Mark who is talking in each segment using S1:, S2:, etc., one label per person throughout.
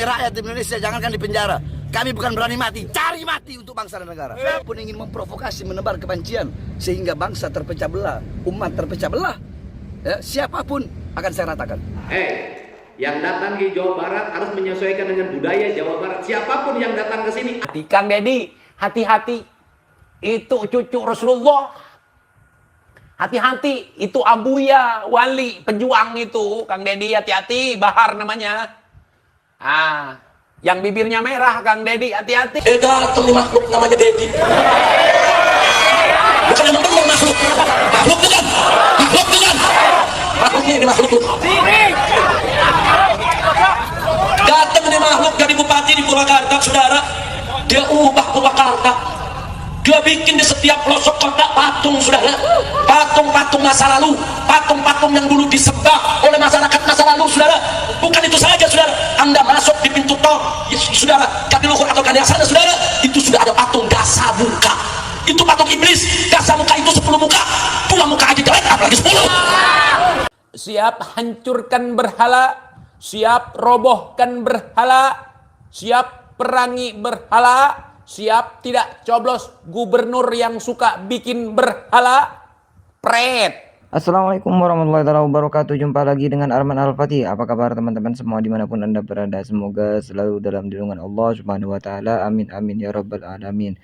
S1: rakyat Indonesia, jangankan di penjara. Kami bukan berani mati, cari mati untuk bangsa dan negara. Siapapun ingin memprovokasi, menebar kebencian sehingga bangsa terpecah belah, umat terpecah belah, ya, siapapun akan saya ratakan.
S2: Yang datang di Jawa Barat harus menyesuaikan dengan budaya Jawa Barat. Siapapun yang datang ke sini.
S3: Kang Deddy, hati-hati. Itu cucu Rasulullah. Hati-hati, itu Abuya, wali, pejuang itu. Kang Deddy, hati-hati, Bahar namanya. Yang bibirnya merah, Kang Deddy, hati-hati.
S4: Datang nih makhluk namanya Deddy. Bukan yang benar makhluk. Makhluk bukan. Makhluk bukan. Makhluknya ini makhluk. Datang nih makhluk dari bupati di Purwakarta, saudara. Dia ubah Purwakarta. Dia bikin di setiap pelosok kota patung, saudara. Patung-patung masa lalu, patung-patung yang dulu disembah oleh masyarakat masa lalu, saudara. Bukan itu saja, saudara. Anda masuk di pintu tol, saudara, Jatiluhur atau Kaliasana, saudara, itu sudah ada patung Dasamuka. Itu patung iblis. Dasamuka itu 10 muka. Pula muka aja jelek, apalagi 10.
S3: Siap hancurkan berhala, siap robohkan berhala, siap perangi berhala, siap tidak coblos gubernur yang suka bikin berhala. Pret.
S5: Assalamualaikum warahmatullahi wabarakatuh. Jumpa lagi dengan Arman Al-Fatih. Apa kabar teman-teman semua dimanapun anda berada? Semoga selalu dalam lindungan Allah Subhanahu Wa Taala. Amin amin ya rabbal alamin.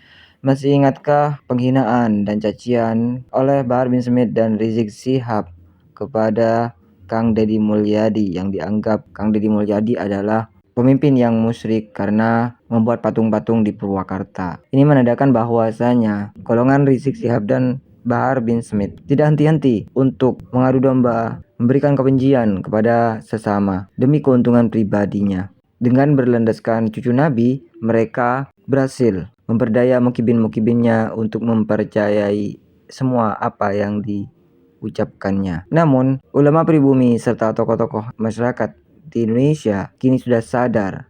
S5: Masih ingatkah penghinaan dan cacian oleh Bahar bin Smith dan Rizik Syihab kepada Kang Deddy Mulyadi, yang dianggap Kang Deddy Mulyadi adalah pemimpin yang musyrik karena membuat patung-patung di Purwakarta? Ini menandakan bahwasanya golongan Rizik Syihab dan Bahar bin Smith tidak henti-henti untuk mengadu domba, memberikan kebencian kepada sesama demi keuntungan pribadinya. Dengan berlandaskan cucu Nabi, mereka berhasil memperdaya mukibin-mukibinnya untuk mempercayai semua apa yang diucapkannya. Namun, ulama pribumi serta tokoh-tokoh masyarakat di Indonesia kini sudah sadar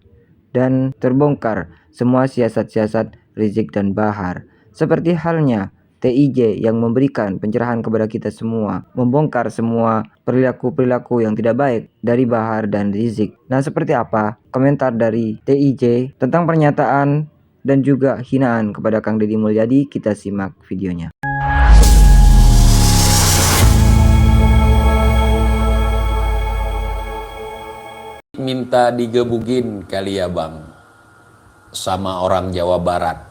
S5: dan terbongkar semua siasat-siasat Rizik dan Bahar. Seperti halnya TIJ yang memberikan pencerahan kepada kita semua, membongkar semua perilaku-perilaku yang tidak baik dari Bahar dan Rizik. Nah, seperti apa komentar dari TIJ tentang pernyataan dan juga hinaan kepada Kang Deddy Mulyadi? Kita simak videonya.
S3: Minta digebugin kali ya bang sama orang Jawa Barat.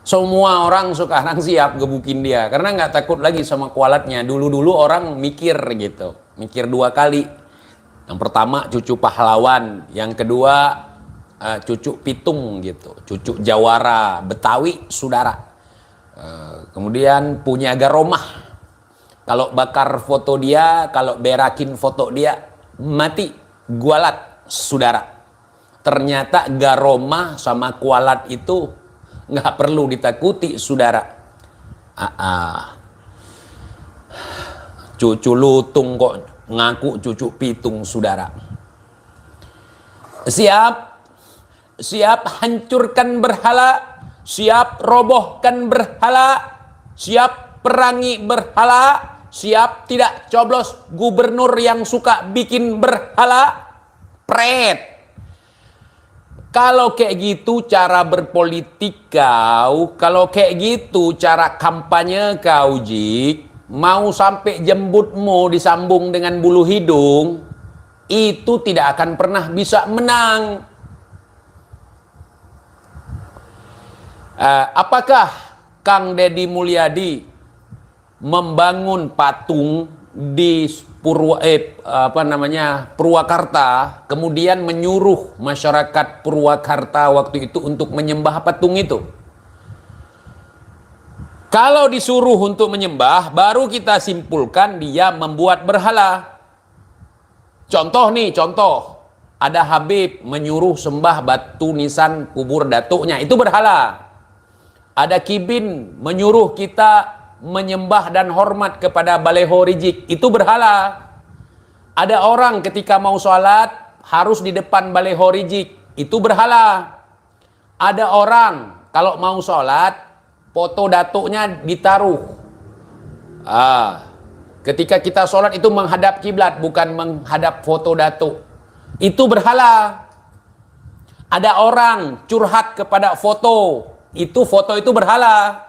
S3: Semua orang sekarang siap gebukin dia karena nggak takut lagi sama kualatnya. Dulu-dulu orang mikir gitu, mikir 2 kali. Yang pertama cucu pahlawan, yang kedua cucu pitung gitu, cucu jawara Betawi saudara. Kemudian punya garomah. Kalau bakar foto dia, kalau berakin foto dia, mati gualat saudara. Ternyata garomah sama kualat itu nggak perlu ditakuti saudara. Cucu lutung kok ngaku cucu pitung saudara. Siap hancurkan berhala, siap robohkan berhala, siap perangi berhala, siap tidak coblos gubernur yang suka bikin berhala. Pret. Kalau kayak gitu cara berpolitik kau, kalau kayak gitu cara kampanye kau, Jik, mau sampai jembutmu disambung dengan bulu hidung, itu tidak akan pernah bisa menang. Apakah Kang Deddy Mulyadi membangun patung di Purwakarta, kemudian menyuruh masyarakat Purwakarta waktu itu untuk menyembah patung itu? Kalau disuruh untuk menyembah, baru kita simpulkan dia membuat berhala. Contoh, ada Habib menyuruh sembah batu nisan kubur datuknya, itu berhala. Ada Kibin menyuruh kita menyembah dan hormat kepada Baleho Rizik, itu berhala. Ada orang ketika mau sholat harus di depan Baleho Rizik, itu berhala. Ada orang kalau mau sholat foto datuknya ditaruh. Ketika kita sholat itu menghadap kiblat, bukan menghadap foto datuk, itu berhala. Ada orang curhat kepada foto itu berhala.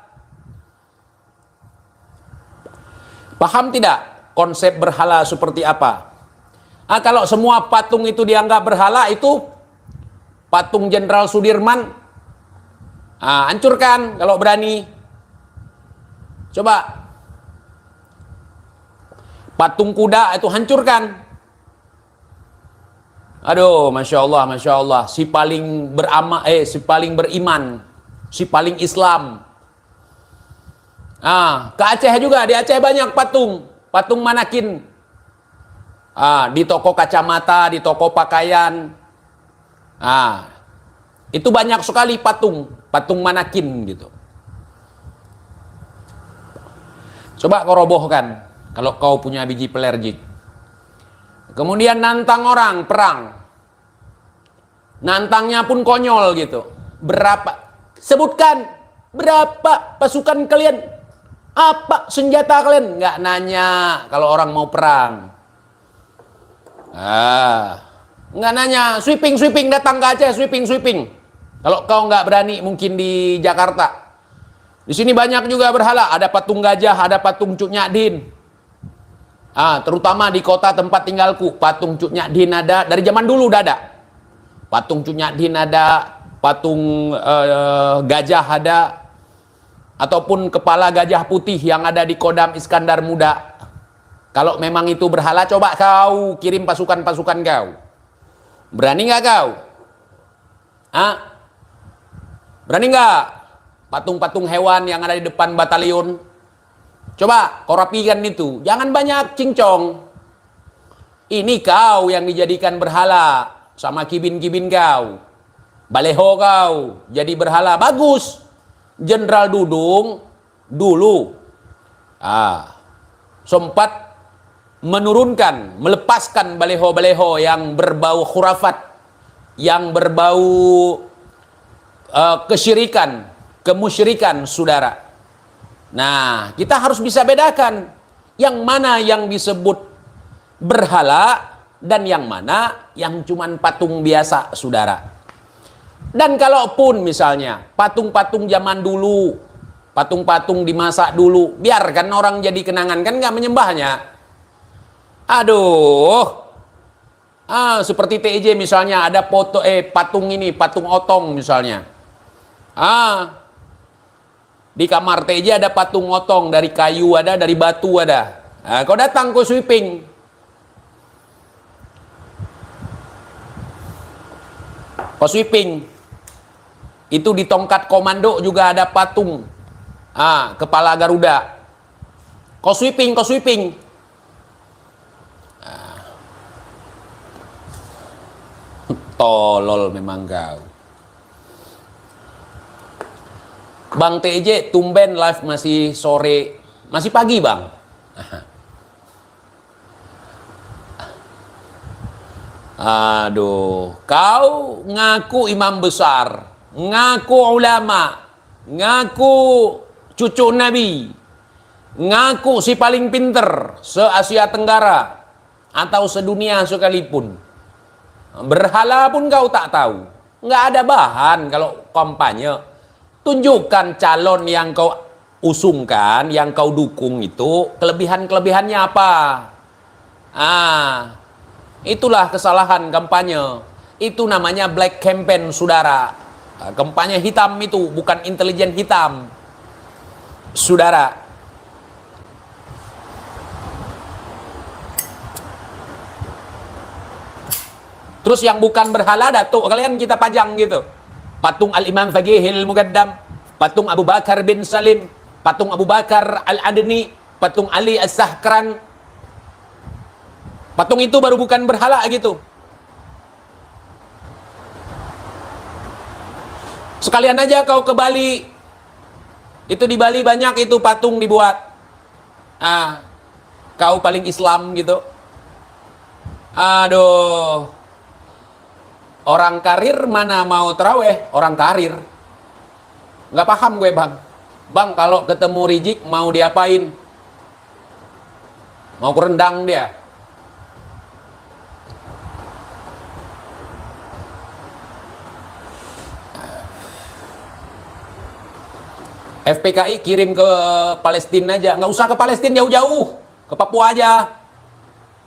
S3: Paham tidak konsep berhala seperti apa? Kalau semua patung itu dianggap berhala, itu patung Jenderal Sudirman, hancurkan kalau berani. Coba patung kuda itu hancurkan. Aduh, masya Allah, si paling beriman, si paling Islam. Ke Aceh juga, di Aceh banyak patung manakin. Di toko kacamata, di toko pakaian. Itu banyak sekali patung manakin gitu. Coba kau robohkan kalau kau punya biji pelerjik. Kemudian nantang orang perang. Nantangnya pun konyol gitu. Sebutkan berapa pasukan kalian? Apa senjata kalian? Nggak nanya kalau orang mau perang. Nggak nanya, sweeping datang ke Aceh, sweeping. Kalau kau nggak berani mungkin di Jakarta. Di sini banyak juga berhala, ada patung gajah, ada patung Cuk Nyadin. Terutama di kota tempat tinggalku, patung Cuk Nyadin ada, dari zaman dulu udah ada. Patung Cuk Nyadin ada, patung gajah ada, ataupun kepala gajah putih yang ada di Kodam Iskandar Muda. Kalau memang itu berhala, coba kau kirim pasukan-pasukan kau. Berani nggak kau? Berani nggak? Patung-patung hewan yang ada di depan batalion. Coba kau rapikan itu. Jangan banyak cincong. Ini kau yang dijadikan berhala sama kibin-kibin kau. Baleho kau jadi berhala. Bagus. Jenderal Dudung dulu sempat menurunkan, melepaskan baleho-baleho yang berbau khurafat, yang berbau kesyirikan, kemusyrikan, saudara. Nah, kita harus bisa bedakan yang mana yang disebut berhala dan yang mana yang cuman patung biasa, saudara. Dan kalaupun misalnya patung-patung zaman dulu, patung-patung di masa dulu, biarkan orang jadi kenangan, kan nggak menyembahnya. Seperti TIJ misalnya ada foto patung ini, patung otong misalnya. Di kamar TJ ada patung otong, dari kayu ada, dari batu ada. Kau datang kau sweeping. Kau sweeping. Itu di tongkat komando juga ada patung. Kepala Garuda. Kau sweeping. Tolol memang kau. Bang TJ, tumben live masih sore, masih pagi bang. Aduh, kau ngaku imam besar, ngaku ulama, ngaku cucu Nabi, ngaku si paling pinter se-Asia Tenggara atau sedunia sekalipun. Berhala pun kau tak tahu. Nggak ada bahan kalau kampanye. Tunjukkan calon yang kau usungkan, yang kau dukung itu, kelebihan-kelebihannya apa. Itulah kesalahan kampanye. Itu namanya black campaign, saudara. Kampanye hitam itu, bukan intelijen hitam, saudara. Terus yang bukan berhala, datuk kalian kita pajang gitu. Patung Al-Imam Faqihil Muqaddam, patung Abu Bakar bin Salim, patung Abu Bakar Al-Adni, patung Ali As-Sahkran. Patung itu baru bukan berhala gitu. Sekalian aja kau ke Bali. Itu di Bali banyak itu patung dibuat. Kau paling Islam gitu. Aduh. Orang karir mana mau terawih? Orang karir. Nggak paham gue bang. Bang kalau ketemu Rizik mau diapain? Mau kurendang dia. FPKI kirim ke Palestina aja, nggak usah ke Palestina jauh-jauh, ke Papua aja.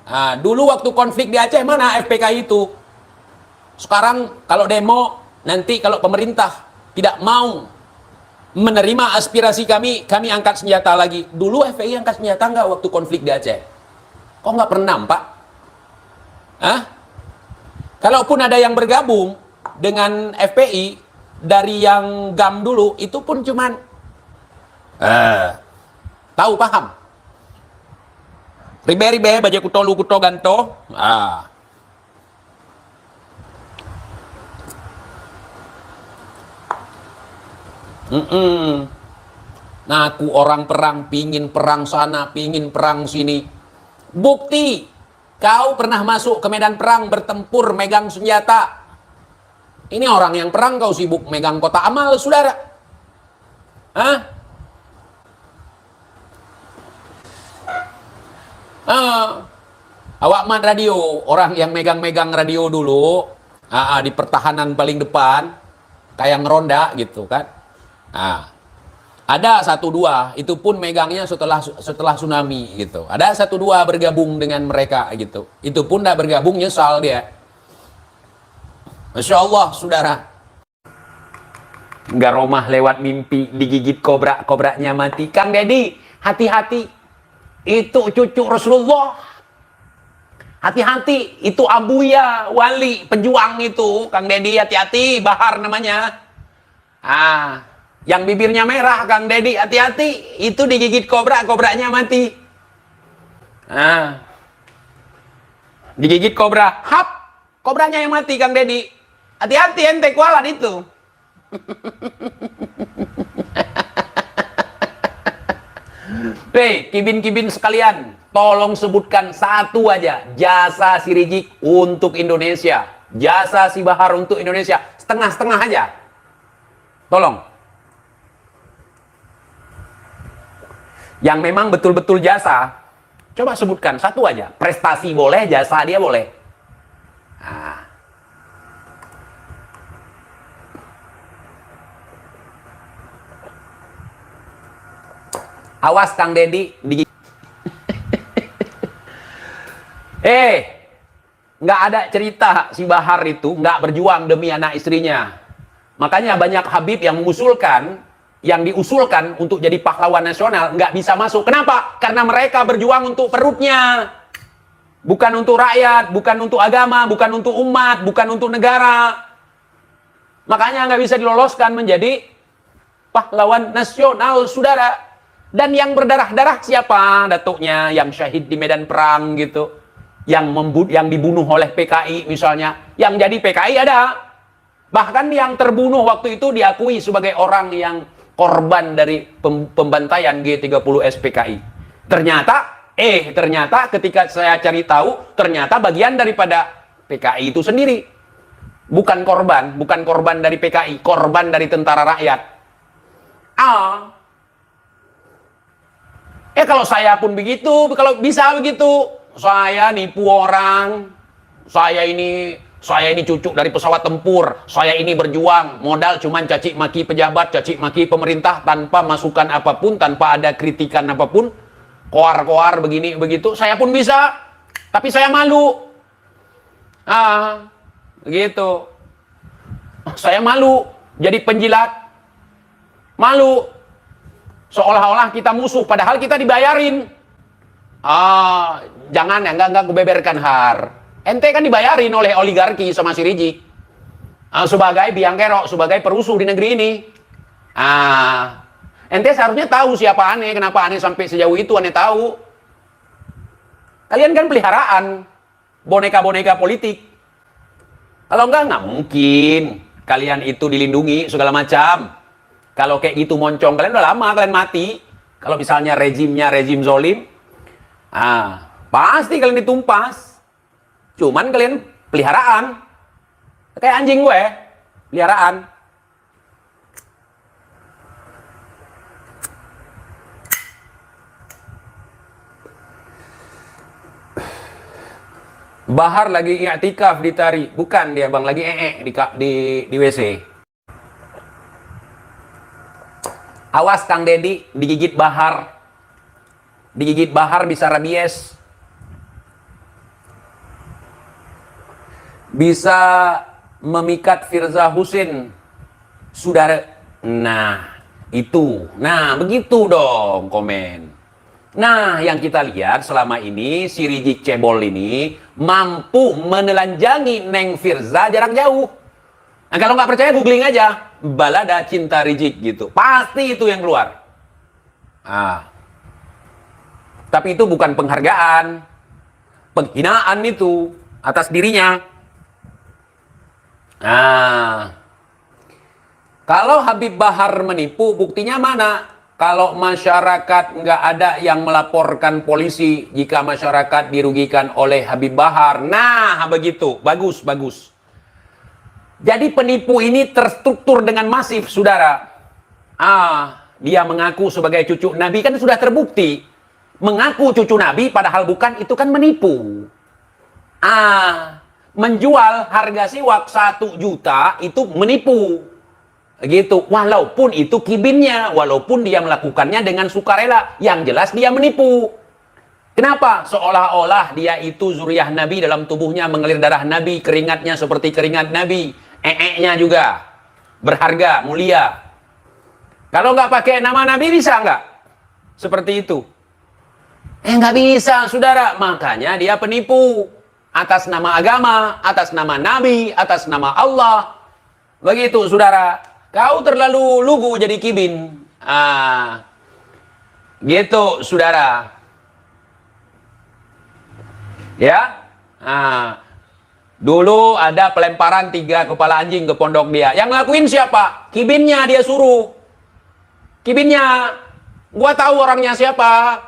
S3: Nah, dulu waktu konflik di Aceh mana FPKI itu? Sekarang kalau demo, nanti kalau pemerintah tidak mau menerima aspirasi kami angkat senjata lagi. Dulu FPI angkat senjata nggak waktu konflik di Aceh? Kok nggak pernah, Pak? Hah? Kalaupun ada yang bergabung dengan FPI dari yang GAM dulu, itu pun cuman tahu paham. Ribe-ribe baja kuto lu kuto ganto. Ngaku orang perang, pingin perang sana, pingin perang sini. Bukti, kau pernah masuk ke medan perang, bertempur, megang senjata. Ini orang yang perang, kau sibuk megang kotak amal, saudara. Hah? Awak man radio, orang yang megang-megang radio dulu, di pertahanan paling depan, kayak ngeronda gitu kan. Ada 1-2, itu pun megangnya setelah tsunami gitu. Ada 1-2 bergabung dengan mereka gitu. Itu pun tidak bergabung, nyesal dia. Masya Allah, saudara. Nggak romah lewat mimpi, digigit kobra, kobranya mati. Kang Deddy, hati-hati. Itu cucu Rasulullah. Hati-hati, itu Abuya, wali, pejuang itu. Kang Deddy, hati-hati, Bahar namanya. Yang bibirnya merah, Kang Deddy, hati-hati. Itu digigit kobra, kobranya mati. Digigit kobra, hap, kobranya yang mati, Kang Deddy. Hati-hati ente kualat itu. Kibin-kibin sekalian, tolong sebutkan satu aja jasa si Rizik untuk Indonesia, jasa si Bahar untuk Indonesia, setengah-setengah aja. Tolong. Yang memang betul-betul jasa, coba sebutkan satu aja. Prestasi boleh, jasa dia boleh. Awas Kang Deddy nggak ada cerita si Bahar itu nggak berjuang demi anak istrinya. Makanya banyak Habib yang diusulkan untuk jadi pahlawan nasional nggak bisa masuk. Kenapa? Karena mereka berjuang untuk perutnya, bukan untuk rakyat, bukan untuk agama, bukan untuk umat, bukan untuk negara. Makanya nggak bisa diloloskan menjadi pahlawan nasional, saudara. Dan yang berdarah-darah siapa? Datuknya yang syahid di medan perang gitu. Yang dibunuh oleh PKI misalnya. Yang jadi PKI ada. Bahkan yang terbunuh waktu itu diakui sebagai orang yang korban dari pembantaian G30S PKI. Ternyata ketika saya cari tahu, ternyata bagian daripada PKI itu sendiri. Bukan korban dari PKI, korban dari tentara rakyat. Kalau saya pun begitu, kalau bisa begitu, saya nipu orang, saya ini cucu dari pesawat tempur, saya ini berjuang, modal cuman caci maki pejabat, caci maki pemerintah, tanpa masukan apapun, tanpa ada kritikan apapun, koar-koar begini begitu, saya pun bisa, tapi saya malu. Begitu. Saya malu jadi penjilat, malu. Seolah-olah kita musuh, padahal kita dibayarin. Jangan ya, enggak kubeberkan Har. Ente kan dibayarin oleh oligarki sama si Rizik. Sebagai biang kerok, sebagai perusuh di negeri ini. Ente seharusnya tahu siapa aneh, kenapa aneh sampai sejauh itu aneh tahu. Kalian kan peliharaan boneka-boneka politik. Kalau enggak mungkin. Kalian itu dilindungi segala macam. Kalau kayak gitu moncong, kalian udah lama, kalian mati. Kalau misalnya rezimnya rezim zolim, pasti kalian ditumpas. Cuman kalian peliharaan. Kayak anjing gue, peliharaan. Bahar lagi i'tikaf di Tari. Bukan dia bang, lagi di WC. Awas Kang Dedi, digigit Bahar. Digigit Bahar bisa rabies. Bisa memikat Firza Husin, saudara. Nah, itu. Nah, begitu dong komen. Nah, yang kita lihat selama ini, si Rizik Cebol ini mampu menelanjangi Neng Firza jarak jauh. Nah, kalau nggak percaya, googling aja. Balada Cinta Rizik gitu. Pasti itu yang keluar. Ah. Tapi itu bukan penghargaan. Penghinaan itu atas dirinya. Nah, kalau Habib Bahar menipu, buktinya mana? Kalau masyarakat nggak ada yang melaporkan polisi jika masyarakat dirugikan oleh Habib Bahar. Nah, begitu. Bagus, bagus. Jadi penipu ini terstruktur dengan masif, saudara. Dia mengaku sebagai cucu Nabi, kan sudah terbukti. Mengaku cucu Nabi padahal bukan, itu kan menipu. Menjual harga siwak 1 juta itu menipu. Gitu. Walaupun itu kibinnya, walaupun dia melakukannya dengan sukarela, yang jelas dia menipu. Kenapa? Seolah-olah dia itu zuriyah Nabi, dalam tubuhnya mengalir darah Nabi, keringatnya seperti keringat Nabi, nya juga berharga, mulia. Kalau nggak pakai nama Nabi bisa nggak? Seperti itu. Nggak bisa, saudara. Makanya dia penipu. Atas nama agama, atas nama Nabi, atas nama Allah. Begitu, saudara. Kau terlalu lugu jadi kibin. Gitu, saudara. Ya. Dulu ada pelemparan 3 kepala anjing ke pondok dia. Yang ngelakuin siapa? Kibinnya dia suruh. Kibinnya. Gua tahu orangnya siapa.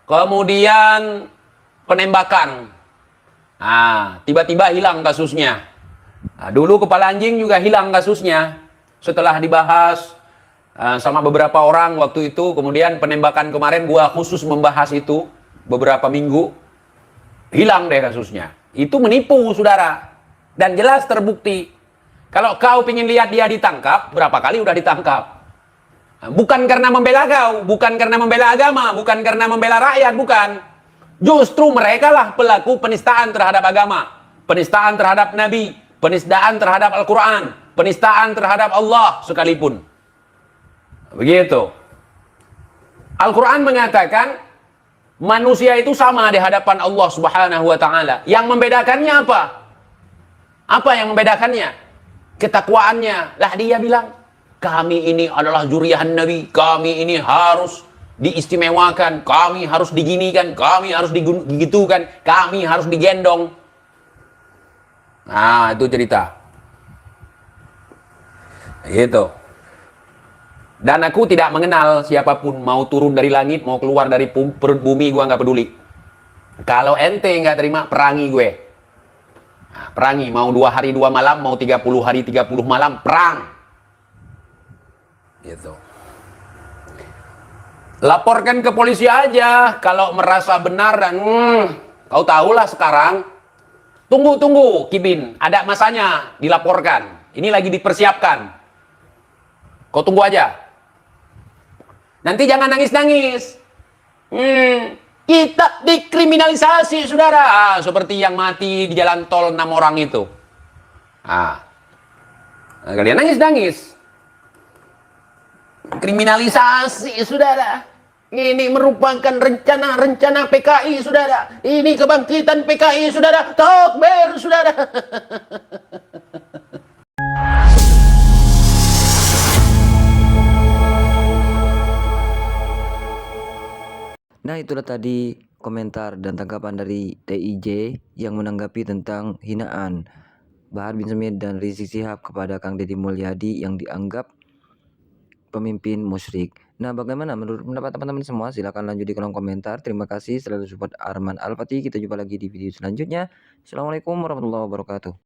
S3: Kemudian penembakan. Tiba-tiba hilang kasusnya. Dulu kepala anjing juga hilang kasusnya. Setelah dibahas sama beberapa orang waktu itu, kemudian penembakan kemarin gua khusus membahas itu beberapa minggu. Hilang deh kasusnya. Itu menipu, saudara. Dan jelas terbukti. Kalau kau ingin lihat dia ditangkap, berapa kali udah ditangkap? Bukan karena membela kau, bukan karena membela agama, bukan karena membela rakyat, bukan. Justru mereka lah pelaku penistaan terhadap agama, penistaan terhadap Nabi, penistaan terhadap Al-Quran, penistaan terhadap Allah sekalipun. Begitu. Al-Quran mengatakan manusia itu sama di hadapan Allah Subhanahu wa Ta'ala. Yang membedakannya apa? Apa yang membedakannya? Ketakwaannya. Lah dia bilang, kami ini adalah zuriyah Nabi, kami ini harus diistimewakan, kami harus diginikan, kami harus digitukan, kami harus digendong. Nah, itu cerita. Gitu. Dan aku tidak mengenal siapapun, mau turun dari langit, mau keluar dari perut bumi, gua nggak peduli. Kalau ente nggak terima, perangi gue. Nah, perangi, mau 2 hari 2 malam, mau 30 hari 30 malam, perang. Gitu. Laporkan ke polisi aja kalau merasa benar dan kau tahulah sekarang. Tunggu Kibin, ada masanya dilaporkan. Ini lagi dipersiapkan. Kau tunggu aja. Nanti jangan nangis-nangis. Kita dikriminalisasi, saudara. Seperti yang mati di jalan tol 6 orang itu. Kalian nangis-nangis. Kriminalisasi, saudara. Ini merupakan rencana PKI, saudara. Ini kebangkitan PKI, saudara. Takbir, saudara.
S5: Nah, itulah tadi komentar dan tanggapan dari TIJ yang menanggapi tentang hinaan Bahar bin Smith dan Rizik Syihab kepada Kang Deddy Mulyadi yang dianggap pemimpin musyrik. Nah, bagaimana menurut pendapat teman-teman semua? Silahkan lanjut di kolom komentar. Terima kasih selalu support Arman Al-Fatih. Kita jumpa lagi di video selanjutnya. Assalamualaikum warahmatullahi wabarakatuh.